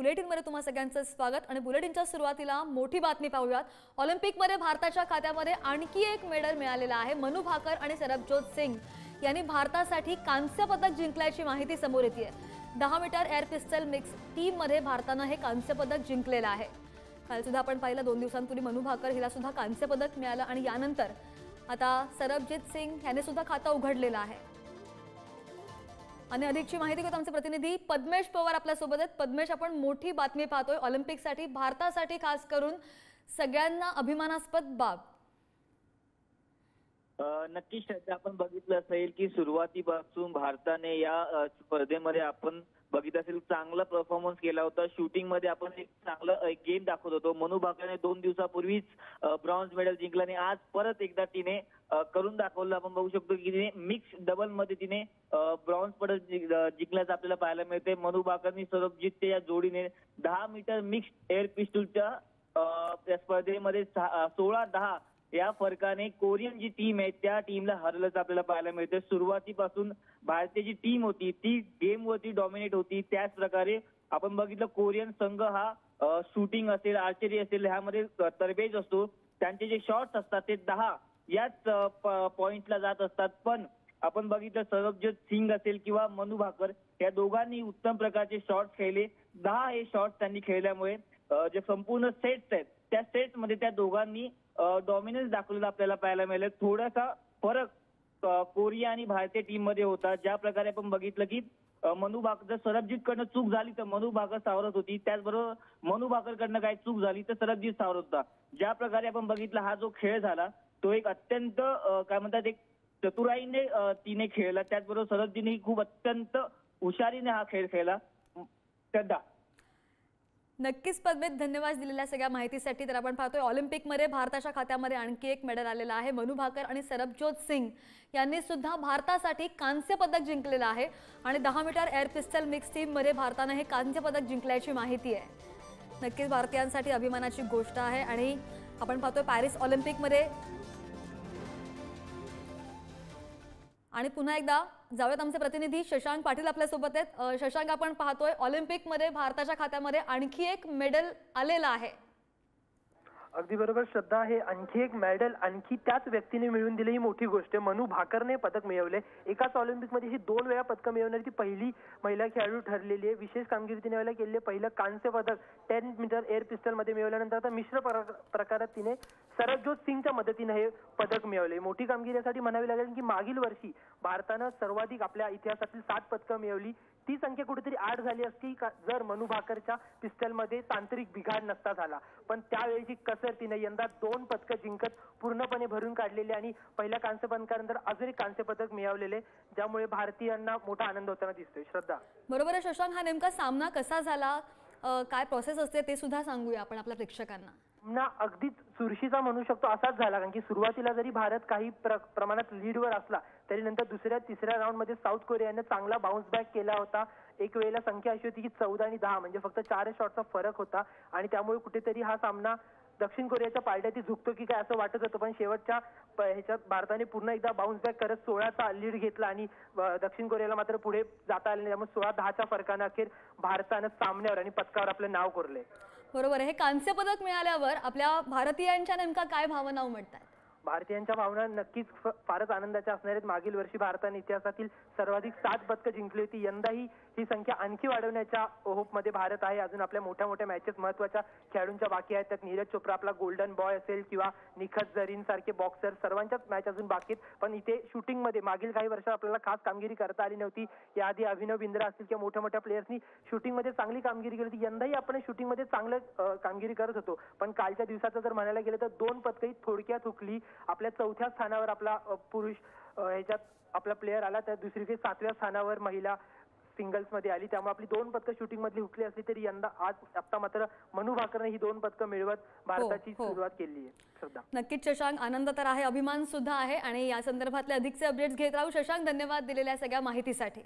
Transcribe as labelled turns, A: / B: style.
A: बुलेटिनमध्ये तुम्हा सगळ्यांचं स्वागत। आणि बुलेटिनच्या सुरुवातीला मोठी बातमी पाहूयात। ऑलिम्पिकमध्ये भारताच्या खात्यामध्ये आणखी एक मेडल मिळालेला आहे। मनू भाकर आणि सरबजोत सिंग यांनी भारतासाठी कांस्य पदक जिंकल्याची माहिती समोर येते। 10 metre air pistol mix team मध्ये भारताने हे कांस्य पदक जिंकलेलं आहे। काल सुद्धा आपण पाहिलं 2 दिवसांपूर्वी मनू भाकर हिला सुद्धा कांस्य पदक मिळालं आणि यानंतर आता सरबजीत सिंग याने सुद्धा खाता उघडलेला आहे। आणि अधिकची माहिती घेतो आमचे प्रतिनिधी पद्मेश पवार आपल्या सोबत आहेत। पद्मेश, आपण मोठी बातमी पाहतोय ऑलिम्पिकसाठी भारतासाठी खास करून सगळ्यांना अभिमानास्पद बाब।
B: नक्कीच श्रद्धा, आपण बघितलं असेल की सुरुवातीपासून भारताने या स्पर्धेमध्ये आपण बघितलं असेल चांगला परफॉर्मन्स केला होता। शूटिंग मध्ये आपण एक चांगला गेम दाखवत होतो। मनू भाकरने 2 दिवसापूर्वीच ब्रॉन्झ मेडल जिंकलं आणि आज परत एकदा तिने करून दाखवलं। आपण बघू शकतो की तिने मिक्स डबल मध्ये तिने ब्रॉन्झ पदक जिंकल्याचं आपल्याला पाहायला मिळते। मनू भाकरनी सरबजीत या जोडीने 10 मीटर मिक्स एअर पिस्टलच्या स्पर्धेमध्ये 16-10 या फरकाने कोरियन जी टीम आहे त्या टीमला हरवल्याचं आपल्याला पाहायला मिळते। सुरुवातीपासून भारतीय जी टीम होती ती गेम वरती डॉमिनेट होती। त्याच प्रकारे आपण बघितलं कोरियन संघ हा शूटिंग असेल, आर्चरी असेल ह्यामध्ये तरबेज असतो। त्यांचे जे शॉट्स असतात ते 10 याच पॉइंटला जात असतात। पण आपण बघितलं सरबजीत सिंग असेल किंवा मनू भाकर या दोघांनी उत्तम प्रकारचे शॉट्स खेळले। 10 हे शॉट्स त्यांनी खेळल्यामुळे जे संपूर्ण सेट्स आहेत त्या सेट्स मध्ये त्या दोघांनी डॉमिनन्स दाखवलेला आपल्याला पाहायला मिळालं। थोडासा फरक कोरिया आणि भारतीय टीम मध्ये होता। ज्या प्रकारे आपण बघितलं की मनू भाकर जर सरबजीतकडनं चूक झाली तर मनू भाकर सावरत होती, त्याचबरोबर मनू भाकरकडनं काही चूक झाली तर सरबजीत सावरत होता। ज्या प्रकारे आपण बघितलं हा जो खेळ झाला तो एक अत्यंत काय म्हणतात एक चतुराईने तिने खेळला। त्याचबरोबर सरबजीतने खूप अत्यंत हुशारीने हा खेळ खेळला। श्रद्धा,
A: नक्कीच पद्मेश, धन्यवाद दिलेल्या सगळ्या माहितीसाठी। तर आपण पाहतोय ऑलिम्पिकमध्ये भारताच्या खात्यामध्ये आणखी एक मेडल आलेला आहे। मनू भाकर आणि सरबजोत सिंग यांनी सुद्धा भारतासाठी कांस्य पदक जिंकलेलं आहे आणि 10 metre air pistol mix team मध्ये भारताने हे कांस्य पदक जिंकल्याची माहिती आहे। नक्कीच भारतीयांसाठी अभिमानाची गोष्ट आहे। आणि आपण पाहतोय पॅरिस ऑलिम्पिकमध्ये आणि पुन्हा एकदा जाऊयात आमचे प्रतिनिधी शशांक पाटील आपल्या सोबत आहेत। शशांक, आपण पाहतोय ऑलिम्पिकमध्ये भारताच्या खात्यामध्ये आणखी एक मेडल आलेला आहे।
C: अगदी बरोबर श्रद्धा, हे आणखी एक मेडल आणखी त्याच व्यक्तीने मिळवून दिली ही मोठी गोष्ट आहे। मनू भाकरने पदक मिळवले। एकाच ऑलिम्पिकमध्ये ही 2 वेळा पदक मिळवणारी ती पहिली महिला खेळाडू ठरलेली आहे। विशेष कामगिरी तिने वेळेला केली आहे। पहिलं कांस्य पदक 10 मीटर एअर पिस्टल मध्ये मिळवल्यानंतर आता मिश्र प्रकारात तिने सरबजोत सिंगच्या मदतीने हे पदक मिळवले। मोठी कामगिरीसाठी म्हणावी लागेल की मागील वर्षी भारतानं सर्वाधिक आपल्या इतिहासातील 7 पदकं मिळवली। ती संख्या कुठेतरी 8 झाली असती जर मनू भाकरच्या पिस्टलमध्ये तांत्रिक बिघाड नसता झाला। पण त्यावेळीची कसर तिने यंदा 2 पदकं जिंकत पूर्णपणे भरून काढलेली आणि पहिल्या कांस्य पदकानंतर अजून एक कांस्य पदक मिळवलेले, ज्यामुळे भारतीयांना मोठा आनंद होताना दिसतोय। श्रद्धा,
A: बरोबर आहे शशांक, हा नेमका सामना कसा झाला, काय प्रोसेस असते ते सुद्धा सांगूया आपण आपल्या प्रेक्षकांना।
C: ना अगदीच चुरशीचा म्हणू शकतो असाच झाला, कारण की सुरुवातीला जरी भारत काही प्रमाणात लीडवर असला तरी नंतर दुसऱ्या तिसऱ्या राऊंड मध्ये साऊथ कोरियाने चांगला बाउन्स बॅक केला होता। एक वेळेला संख्या अशी होती की 14 आणि 10 म्हणजे फक्त 4 शॉटचा फरक होता आणि त्यामुळे कुठेतरी हा सामना दक्षिण कोरियाच्या पारड्यात झुकतो की काय असं वाटत होतं। पण शेवटच्या ह्याच्यात भारताने पुन्हा एकदा बाउन्स बॅक करत 16चा लीड घेतला आणि दक्षिण कोरियाला मात्र पुढे जाता आले नाही। त्यामुळे 16-10च्या फरकाने अखेर भारतानं सामन्यावर आणि पदकावर आपलं नाव कोरले।
A: बरोबर आहे। हे कांस्य पदक मिळाल्यावर आपल्या भारतीयांच्या नेमका काय भावना उमटतात?
C: भारतीयांच्या भावना नक्कीच फारच आनंदाच्या असणार आहेत। मागील वर्षी भारताने इतिहासातील सर्वाधिक 7 पदकं जिंकली होती। यंदाही ही संख्या आणखी वाढवण्याच्या होपमध्ये भारत आहे। अजून आपल्या मोठ्या मोठ्या मॅचेस महत्त्वाच्या खेळाडूंच्या बाकी आहेत। त्यात नीरज चोप्रा आपला गोल्डन बॉय असेल किंवा निखत झरीन सारखे बॉक्सर, सर्वांच्याच मॅच अजून बाकी आहेत। पण इथे शूटिंग मध्ये मागील काही वर्षात आपल्याला खास कामगिरी करता आली नव्हती। याआधी अभिनव बिंद्रा असतील किंवा मोठ्या मोठ्या प्लेयर्सनी शूटिंग मध्ये चांगली कामगिरी केली होती। यंदाही आपण शूटिंग मध्ये चांगलं कामगिरी करत होतो। पण कालच्या दिवसाचं जर म्हणायला गेलं तर 2 पदकही थोडक्यात हुकली। आपल्या 4थ्या स्थानावर आपला पुरुष ह्याच्यात आपला प्लेयर आला, तर दुसरीकडे 7व्या स्थानावर महिला सिंगल्स मध्ये आली। त्यामुळे आपली 2 पदकं शूटिंग मधली हुकली असली तरी यंदा आता मात्र मनू भाकरने ही 2 पदकं मिळवत भारताची सुरुवात केली आहे। श्रद्धा,
A: नक्कीच शशांक, आनंद तर आहे, अभिमान सुद्धा आहे आणि या संदर्भातले अधिकचे अपडेट्स घेत राहू। शशांक, धन्यवाद दिलेल्या सगळ्या माहितीसाठी।